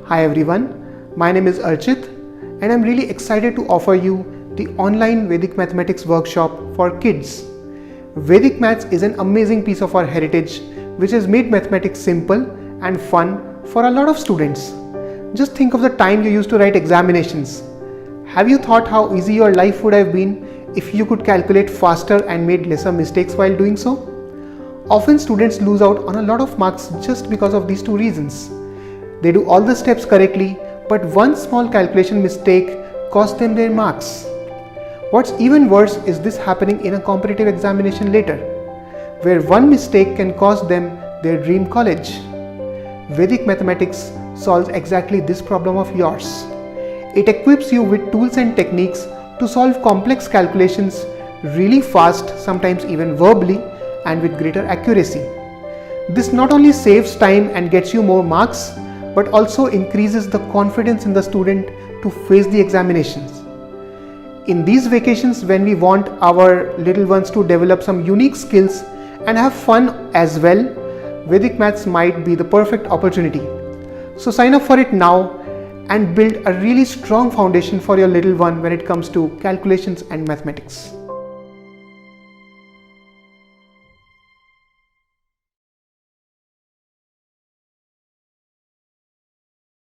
Hi everyone, my name is Archit and I'm really excited to offer you the online Vedic mathematics workshop for kids. Vedic maths is an amazing piece of our heritage which has made mathematics simple and fun for a lot of students. Just think of the time you used to write examinations. Have you thought how easy your life would have been if you could calculate faster and made lesser mistakes while doing so? Often students lose out on a lot of marks just because of these two reasons. They do all the steps correctly, but one small calculation mistake costs them their marks. What's even worse is this happening in a competitive examination later, where one mistake can cost them their dream college. Vedic mathematics solves exactly this problem of yours. It equips you with tools and techniques to solve complex calculations really fast, sometimes even verbally, and with greater accuracy. This not only saves time and gets you more marks, but also increases the confidence in the student to face the examinations. In these vacations, when we want our little ones to develop some unique skills and have fun as well, Vedic maths might be the perfect opportunity. So sign up for it now and build a really strong foundation for your little one when it comes to calculations and mathematics.